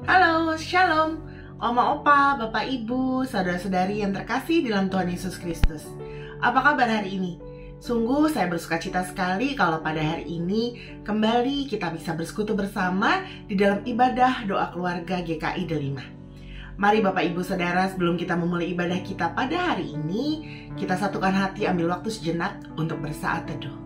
Halo, Shalom, Oma Opa, Bapak Ibu, Saudara-saudari yang terkasih dalam Tuhan Yesus Kristus. Apa kabar hari ini? Sungguh saya bersuka cita sekali kalau pada hari ini kembali kita bisa bersekutu bersama di dalam ibadah doa keluarga GKI Delima. Mari Bapak Ibu Saudara, sebelum kita memulai ibadah kita pada hari ini, kita satukan hati, ambil waktu sejenak untuk bersaat teduh.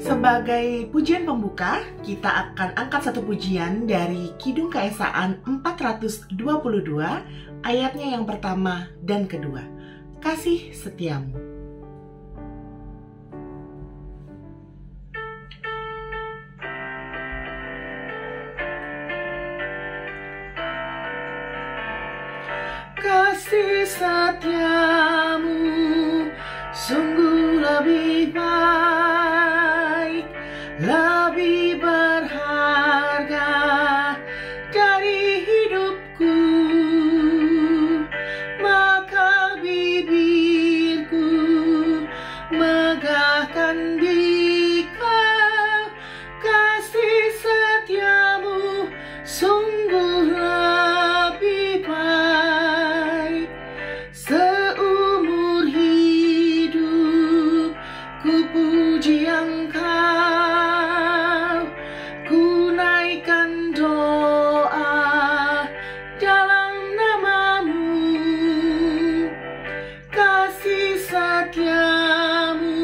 Sebagai pujian pembuka, kita akan angkat satu pujian dari Kidung Keesaan 422, ayatnya yang pertama dan kedua. Kasih setiamu. Kasih setiamu sungguh lebih baik, lebih berharga dari hidupku, maka bibirku megahkan di Kau. Kasih setiamu sungguh lebih baik, seumur hidup ku puji Engkau, ku naikkan doa dalam nama-Mu. Kasih setiamu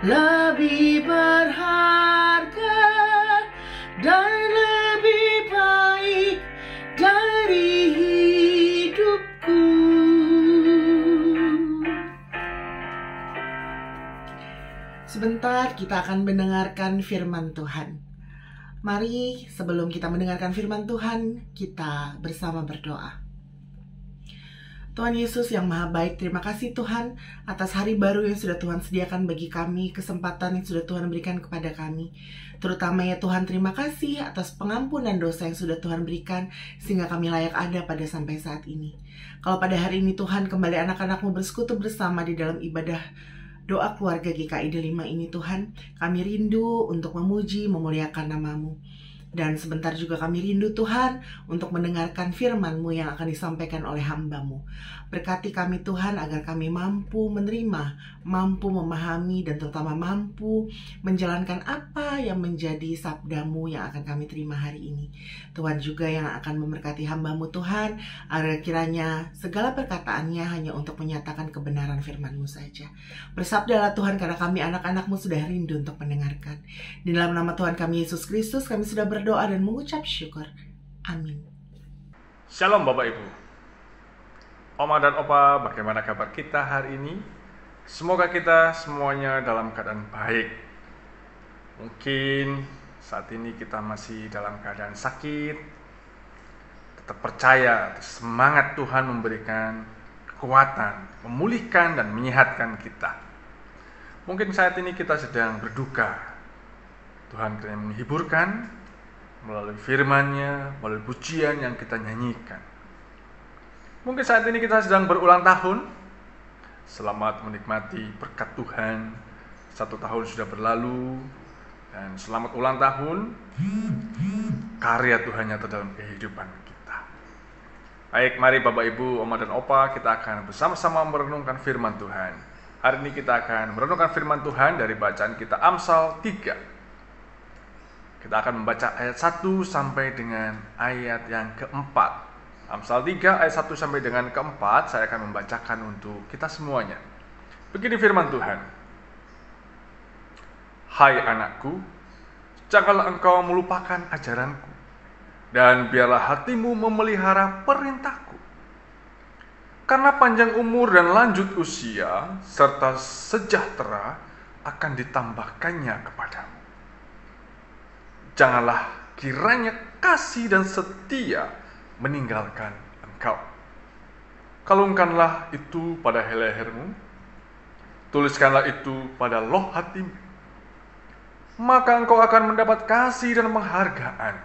lebih berharga dan lebih baik dari hidupku. Sebentar kita akan mendengarkan firman Tuhan. Mari sebelum kita mendengarkan firman Tuhan, kita bersama berdoa. Tuhan Yesus yang Maha Baik, terima kasih Tuhan atas hari baru yang sudah Tuhan sediakan bagi kami, kesempatan yang sudah Tuhan berikan kepada kami. Terutama ya Tuhan, terima kasih atas pengampunan dosa yang sudah Tuhan berikan sehingga kami layak ada pada sampai saat ini. Kalau pada hari ini Tuhan kembali anak-anak-Mu bersekutu bersama di dalam ibadah doa keluarga GKI Delima ini Tuhan, kami rindu untuk memuji, memuliakan nama-Mu. Dan sebentar juga kami rindu Tuhan untuk mendengarkan firman-Mu yang akan disampaikan oleh hamba-Mu. Berkati kami Tuhan agar kami mampu menerima, mampu memahami, dan terutama mampu menjalankan apa yang menjadi sabda-Mu yang akan kami terima hari ini. Tuhan juga yang akan memberkati hamba-Mu Tuhan, agar kiranya segala perkataannya hanya untuk menyatakan kebenaran firman-Mu saja. Bersabdalah Tuhan, karena kami anak-anak-Mu sudah rindu untuk mendengarkan. Di dalam nama Tuhan kami Yesus Kristus kami sudah berdoa dan mengucap syukur. Amin. Shalom Bapak Ibu, Oma dan Opa, bagaimana kabar kita hari ini? Semoga kita semuanya dalam keadaan baik. Mungkin saat ini kita masih dalam keadaan sakit. Tetap percaya, semangat Tuhan memberikan kekuatan, memulihkan dan menyehatkan kita. Mungkin saat ini kita sedang berduka. Tuhan kiranya menghiburkan melalui firman-Nya, melalui pujian yang kita nyanyikan. Mungkin saat ini kita sedang berulang tahun. Selamat menikmati berkat Tuhan. 1 tahun sudah berlalu, dan selamat ulang tahun. Karya Tuhan nyata dalam kehidupan kita. Baik, mari Bapak Ibu, Oma dan Opa, kita akan bersama-sama merenungkan firman Tuhan. Hari ini kita akan merenungkan firman Tuhan dari bacaan kita Amsal 3. Kita akan membaca ayat 1 sampai dengan ayat yang keempat. Amsal 3 ayat 1 sampai dengan keempat, saya akan membacakan untuk kita semuanya. Begini firman Tuhan. Hai anakku, janganlah engkau melupakan ajaranku, dan biarlah hatimu memelihara perintahku. Karena panjang umur dan lanjut usia, serta sejahtera akan ditambahkannya kepadamu. Janganlah kiranya kasih dan setia meninggalkan engkau. Kalungkanlah itu pada lehermu, tuliskanlah itu pada loh hatimu. Maka engkau akan mendapat kasih dan penghargaan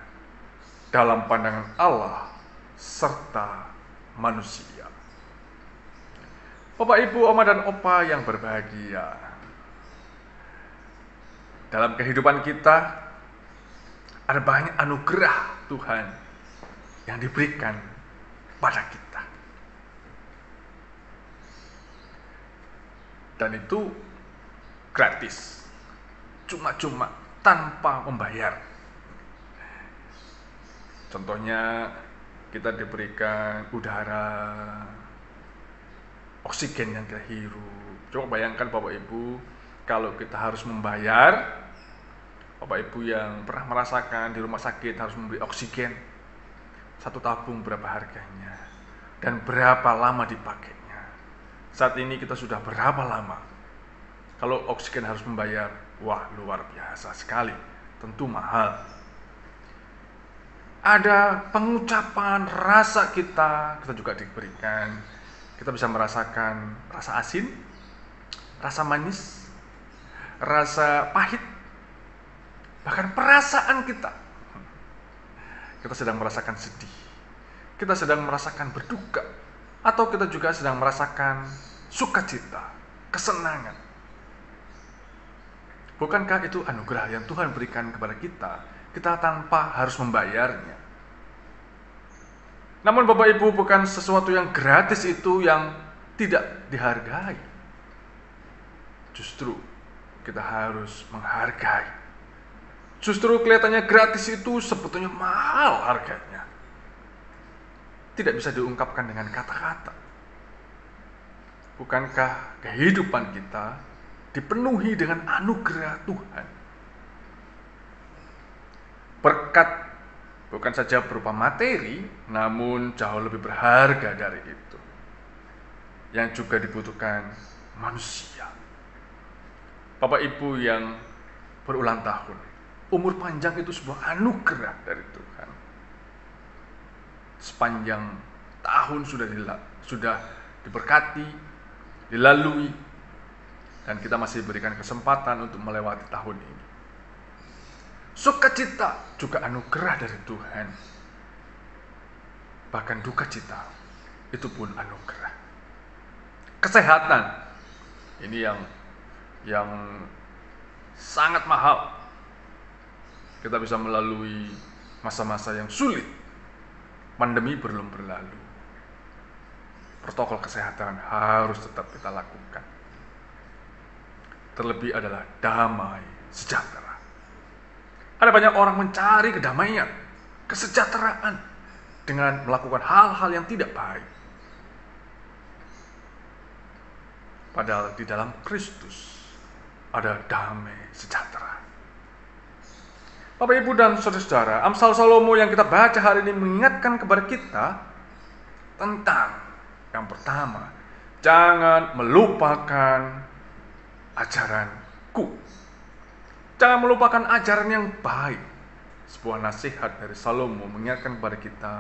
dalam pandangan Allah serta manusia. Bapak, Ibu, Oma, dan Opa yang berbahagia. Dalam kehidupan kita, ada banyak anugerah Tuhan yang diberikan pada kita. Dan itu gratis, cuma-cuma, tanpa membayar. Contohnya, kita diberikan udara, oksigen yang kita hirup. Coba bayangkan Bapak Ibu, kalau kita harus membayar, Bapak Ibu yang pernah merasakan di rumah sakit harus membeli oksigen, satu tabung berapa harganya, dan berapa lama dipakainya. Saat ini kita sudah berapa lama? Kalau oksigen harus membayar, wah luar biasa sekali, tentu mahal. Ada pengucapan rasa kita juga diberikan. Kita bisa merasakan rasa asin, rasa manis, rasa pahit, bahkan perasaan kita. Kita sedang merasakan sedih, kita sedang merasakan berduka, atau kita juga sedang merasakan sukacita, kesenangan. Bukankah itu anugerah yang Tuhan berikan kepada kita tanpa harus membayarnya? Namun Bapak Ibu, bukan sesuatu yang gratis itu yang tidak dihargai. Justru kita harus menghargai. Justru kelihatannya gratis itu sebetulnya mahal harganya. Tidak bisa diungkapkan dengan kata-kata. Bukankah kehidupan kita dipenuhi dengan anugerah Tuhan? Berkat bukan saja berupa materi, namun jauh lebih berharga dari itu, yang juga dibutuhkan manusia. Bapak Ibu yang berulang tahun, umur panjang itu sebuah anugerah dari Tuhan. Sepanjang tahun sudah diberkati, dilalui, dan kita masih diberikan kesempatan untuk melewati tahun ini. Sukacita juga anugerah dari Tuhan. Bahkan duka cita itu pun anugerah. Kesehatan ini yang sangat mahal. Kita bisa melalui masa-masa yang sulit. Pandemi belum berlalu. Protokol kesehatan harus tetap kita lakukan. Terlebih adalah damai sejahtera. Ada banyak orang mencari kedamaian, kesejahteraan dengan melakukan hal-hal yang tidak baik. Padahal di dalam Kristus ada damai sejahtera. Bapak, Ibu, dan saudara-saudara, Amsal Salomo yang kita baca hari ini mengingatkan kepada kita tentang yang pertama, jangan melupakan ajaranku. Jangan melupakan ajaran yang baik. Sebuah nasihat dari Salomo mengingatkan kepada kita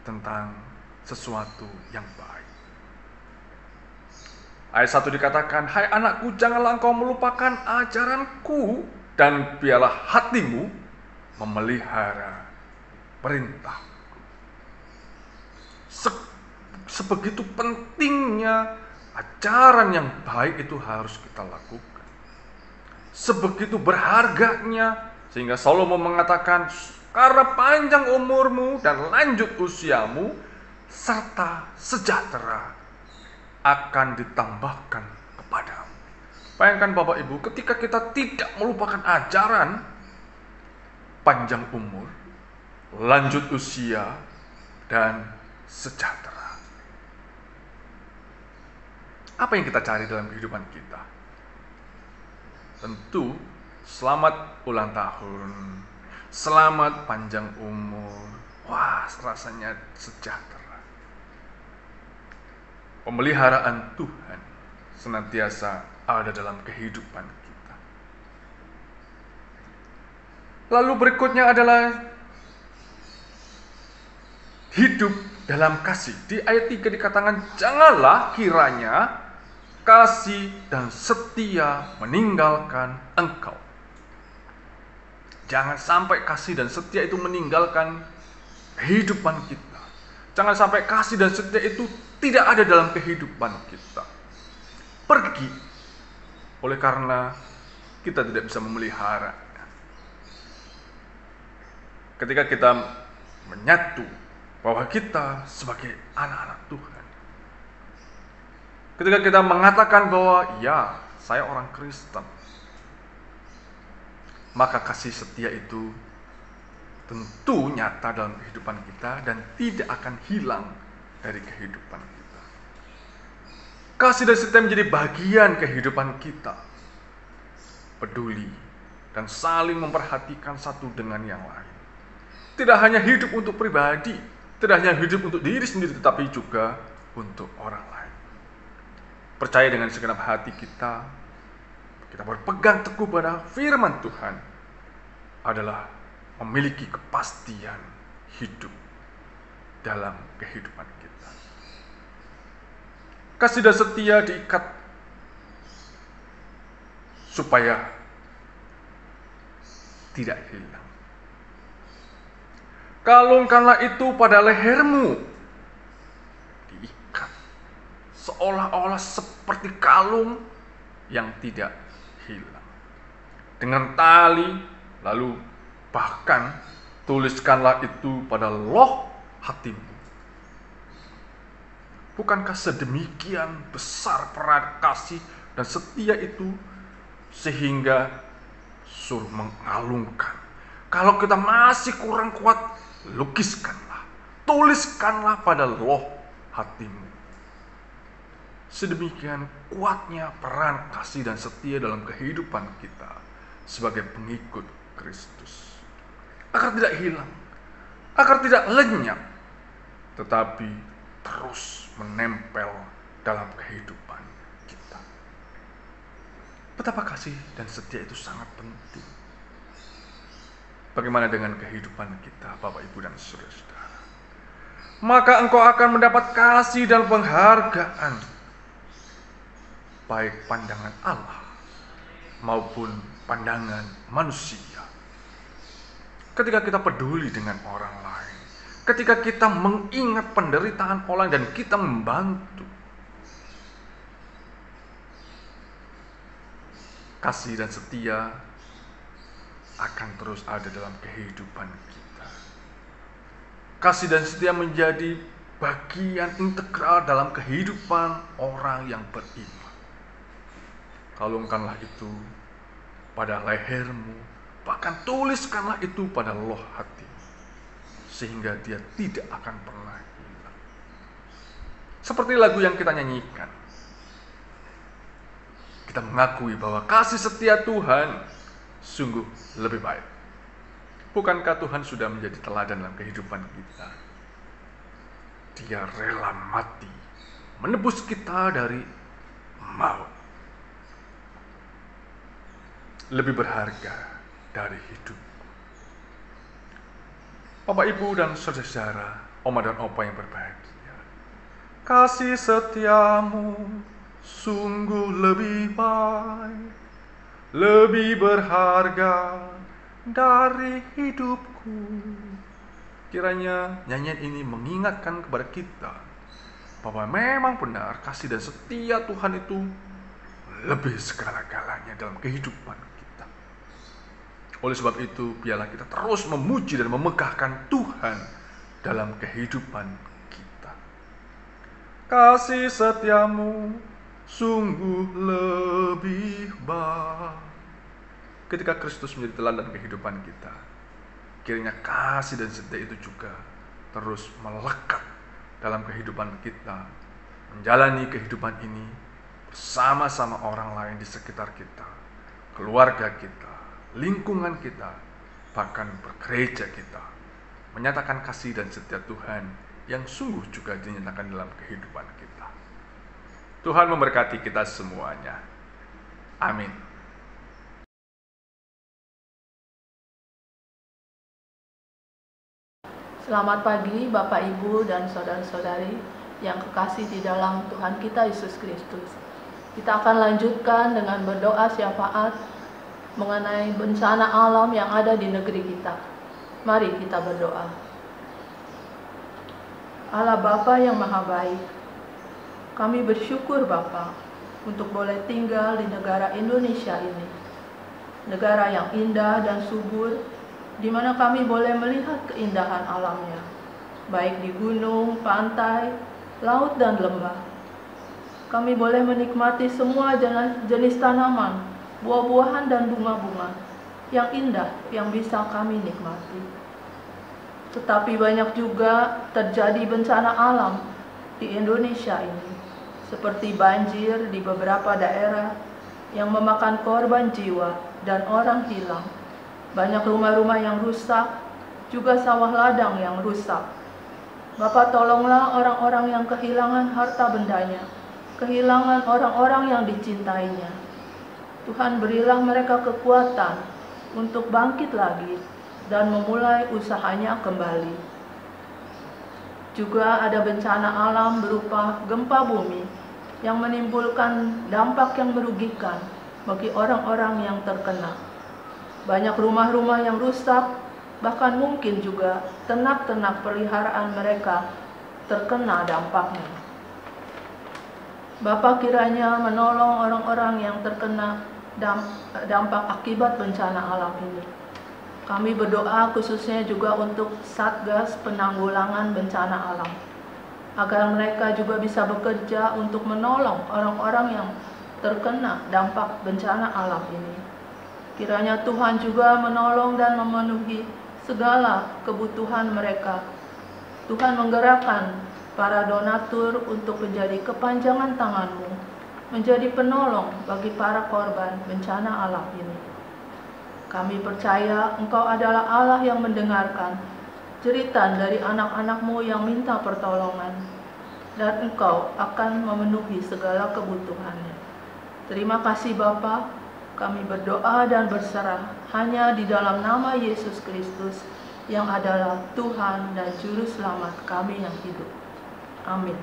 tentang sesuatu yang baik. Ayat 1 dikatakan, hai anakku, janganlah engkau melupakan ajaranku, dan biarlah hatimu memelihara perintah. Sebegitu pentingnya ajaran yang baik itu harus kita lakukan. Sebegitu berharganya, sehingga Salomo mengatakan, karena panjang umurmu dan lanjut usiamu, serta sejahtera akan ditambahkan kepadamu. Bayangkan Bapak Ibu, ketika kita tidak melupakan ajaran, panjang umur, lanjut usia, dan sejahtera. Apa yang kita cari dalam kehidupan kita? Tentu selamat ulang tahun, selamat panjang umur, wah rasanya sejahtera. Pemeliharaan Tuhan senantiasa ada dalam kehidupan kita. Lalu berikutnya adalah hidup dalam kasih. Di ayat 3 dikatakan, janganlah kiranya kasih dan setia meninggalkan engkau. Jangan sampai kasih dan setia itu meninggalkan kehidupan kita. Jangan sampai kasih dan setia itu tidak ada dalam kehidupan kita. Pergi, oleh karena kita tidak bisa memelihara. Ketika kita menyatu bahwa kita sebagai anak-anak Tuhan, ketika kita mengatakan bahwa ya, saya orang Kristen, maka kasih setia itu tentu nyata dalam kehidupan kita dan tidak akan hilang dari kehidupan kita. Kasih dan setia menjadi bagian kehidupan kita. Peduli dan saling memperhatikan satu dengan yang lain. Tidak hanya hidup untuk pribadi, tidak hanya hidup untuk diri sendiri, tetapi juga untuk orang lain. Percaya dengan segenap hati kita berpegang teguh pada firman Tuhan adalah memiliki kepastian hidup dalam kehidupan kita. Kasih dan setia diikat supaya tidak hilang. Kalungkanlah itu pada lehermu, diikat seolah-olah seperti kalung yang tidak hilang dengan tali, lalu bahkan tuliskanlah itu pada loh hatimu. Bukankah sedemikian besar peran kasih dan setia itu sehingga suruh mengalungkan? Kalau kita masih kurang kuat, lukiskanlah, tuliskanlah pada loh hatimu. Sedemikian kuatnya peran kasih dan setia dalam kehidupan kita sebagai pengikut Kristus. Agar tidak hilang, agar tidak lenyap, tetapi terus menempel dalam kehidupan kita. Betapa kasih dan setia itu sangat penting. Bagaimana dengan kehidupan kita, Bapak, Ibu, dan saudara-saudara? Maka engkau akan mendapat kasih dan penghargaan, baik pandangan Allah maupun pandangan manusia. Ketika kita peduli dengan orang lain, ketika kita mengingat penderitaan orang dan kita membantu, kasih dan setia akan terus ada dalam kehidupan kita. Kasih dan setia menjadi bagian integral dalam kehidupan orang yang beriman. Kalungkanlah itu pada lehermu, bahkan tuliskanlah itu pada loh hati, sehingga dia tidak akan pernah hilang. Seperti lagu yang kita nyanyikan, kita mengakui bahwa kasih setia Tuhan sungguh lebih baik. Bukankah Tuhan sudah menjadi teladan dalam kehidupan kita? Dia rela mati menebus kita dari maut. Lebih berharga dari hidup. Bapak, Ibu, dan saudara-saudara, oma dan opa yang berbahagia, kasih setiamu sungguh lebih baik, lebih berharga dari hidupku. Kiranya nyanyian ini mengingatkan kepada kita bahwa memang benar kasih dan setia Tuhan itu lebih segala-galanya dalam kehidupan kita. Oleh sebab itu, biarlah kita terus memuji dan memegahkan Tuhan dalam kehidupan kita. Kasih setiamu sungguh lebih baik. Ketika Kristus menjadi teladan kehidupan kita, kiranya kasih dan setia itu juga terus melekat dalam kehidupan kita, menjalani kehidupan ini bersama-sama orang lain di sekitar kita, keluarga kita, lingkungan kita, bahkan bergereja kita, menyatakan kasih dan setia Tuhan yang sungguh juga dinyatakan dalam kehidupan kita. Tuhan memberkati kita semuanya. Amin. Selamat pagi Bapak, Ibu, dan saudara-saudari yang kekasih di dalam Tuhan kita Yesus Kristus. Kita akan lanjutkan dengan berdoa syafaat mengenai bencana alam yang ada di negeri kita. Mari kita berdoa. Allah Bapa yang Maha Baik, Kami bersyukur Bapa untuk boleh tinggal di negara Indonesia ini. Negara yang indah dan subur, di mana kami boleh melihat keindahan alamnya, baik di gunung, pantai, laut, dan lembah. Kami boleh menikmati semua jenis tanaman, buah-buahan, dan bunga-bunga yang indah yang bisa kami nikmati. Tetapi banyak juga terjadi bencana alam di Indonesia ini, seperti banjir di beberapa daerah yang memakan korban jiwa dan orang hilang. Banyak rumah-rumah yang rusak, juga sawah ladang yang rusak. Bapa, tolonglah orang-orang yang kehilangan harta bendanya, kehilangan orang-orang yang dicintainya. Tuhan, berilah mereka kekuatan untuk bangkit lagi dan memulai usahanya kembali. Juga ada bencana alam berupa gempa bumi yang menimbulkan dampak yang merugikan bagi orang-orang yang terkena. Banyak rumah-rumah yang rusak, bahkan mungkin juga ternak-ternak peliharaan mereka terkena dampaknya. Bapa, kiranya menolong orang-orang yang terkena dampak akibat bencana alam ini. Kami berdoa khususnya juga untuk Satgas Penanggulangan Bencana Alam, agar mereka juga bisa bekerja untuk menolong orang-orang yang terkena dampak bencana alam ini. Kiranya Tuhan juga menolong dan memenuhi segala kebutuhan mereka. Tuhan menggerakkan para donatur untuk menjadi kepanjangan tangan-Mu, menjadi penolong bagi para korban bencana alam ini. Kami percaya Engkau adalah Allah yang mendengarkan jeritan dari anak-anak-Mu yang minta pertolongan, dan Engkau akan memenuhi segala kebutuhannya. Terima kasih Bapa, kami berdoa dan berserah hanya di dalam nama Yesus Kristus yang adalah Tuhan dan Juru Selamat kami yang hidup. Amin.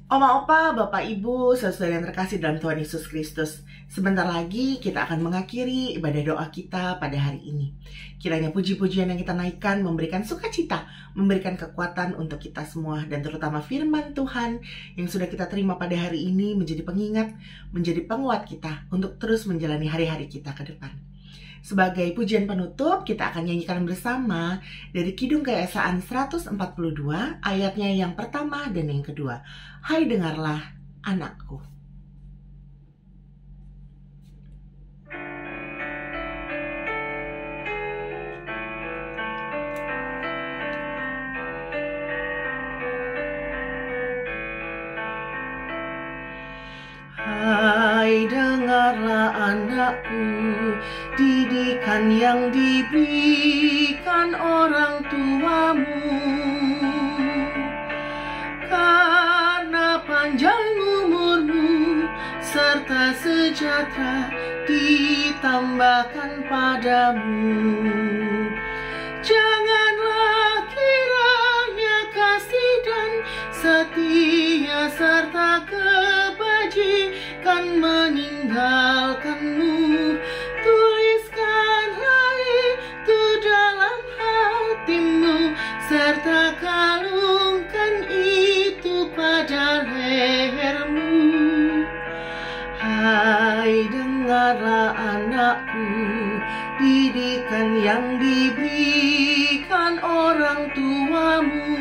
Oma, opa, bapak, ibu, saudara yang terkasih dalam Tuhan Yesus Kristus. Sebentar lagi kita akan mengakhiri ibadah doa kita pada hari ini. Kiranya puji-pujian yang kita naikkan memberikan sukacita, memberikan kekuatan untuk kita semua, dan terutama firman Tuhan yang sudah kita terima pada hari ini menjadi pengingat, menjadi penguat kita untuk terus menjalani hari-hari kita ke depan. Sebagai pujian penutup, kita akan nyanyikan bersama dari Kidung Keesaan 142, ayatnya yang pertama dan yang kedua. Hai dengarlah anakku. Hai dengarlah anakku, didikan yang diberikan orang tuamu, karena panjang umurmu serta sejahtera ditambahkan padamu. Janganlah kiranya kasih dan setia serta kebajikan meninggalkanmu. Tuliskanlah itu dalam hatimu, serta kalungkan itu pada lehermu. Hai dengarlah anakku, didikan yang diberikan orang tuamu,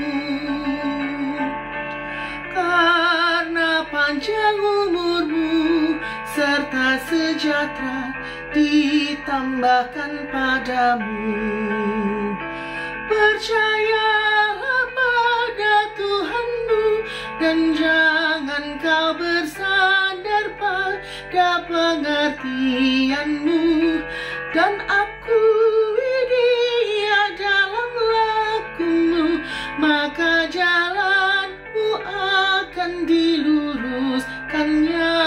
karena panjang umurmu serta sejahtera ditambahkan padamu. Percayalah pada Tuhanmu dan jangan kau bersandar pada pengertianmu, dan akui Dia dalam lakumu, maka jalanmu akan diluruskannya.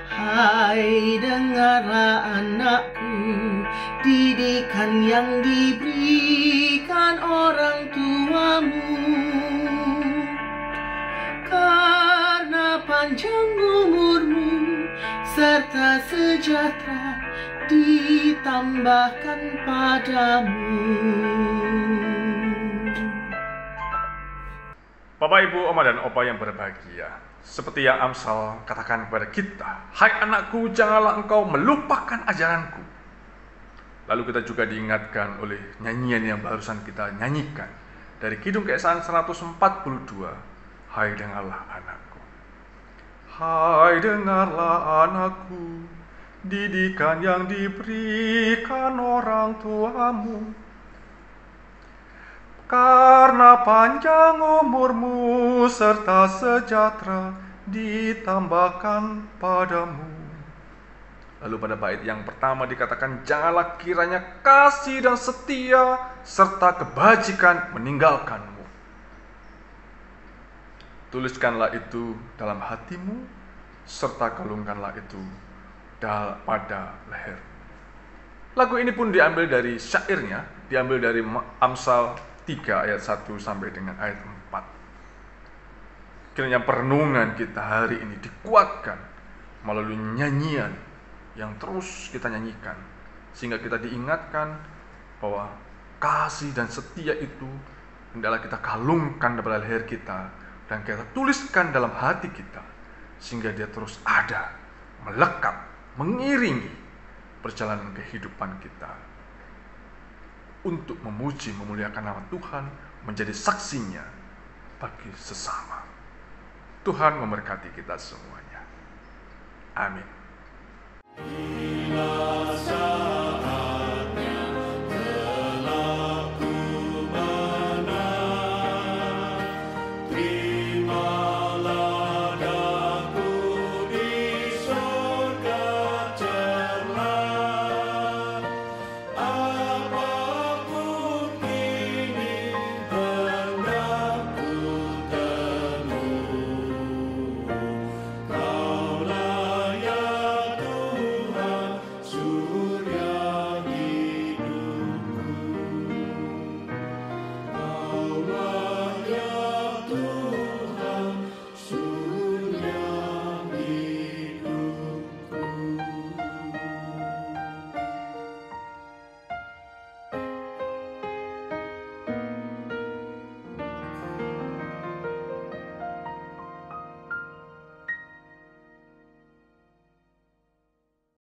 Hai dengarlah anakku, didikan yang diberikan orang tuamu, karena panjang umurmu serta sejahtera ditambahkan padamu. Bapak, Ibu, Oma, dan Opa yang berbahagia, seperti yang Amsal katakan kepada kita, "Hai anakku, janganlah engkau melupakan ajaranku." Lalu kita juga diingatkan oleh nyanyian yang barusan kita nyanyikan dari Kidung Keesahan 142, "Hai dengarlah anakku." Hai dengarlah anakku, didikan yang diberikan orang tuamu. Karena panjang umurmu serta sejahtera ditambahkan padamu. Lalu pada bait yang pertama dikatakan, "Janganlah kiranya kasih dan setia serta kebajikan meninggalkanmu." Tuliskanlah itu dalam hatimu, serta kalungkanlah itu pada leher. Lagu ini pun diambil dari syairnya, diambil dari Amsal 3 ayat 1 sampai dengan ayat 4. Kiranya perenungan kita hari ini dikuatkan melalui nyanyian yang terus kita nyanyikan, sehingga kita diingatkan bahwa kasih dan setia itu hendaklah kita kalungkan pada leher kita dan kita tuliskan dalam hati kita, sehingga dia terus ada, melekat, mengiringi perjalanan kehidupan kita untuk memuji, memuliakan nama Tuhan, menjadi saksinya bagi sesama. Tuhan memberkati kita semuanya. Amin.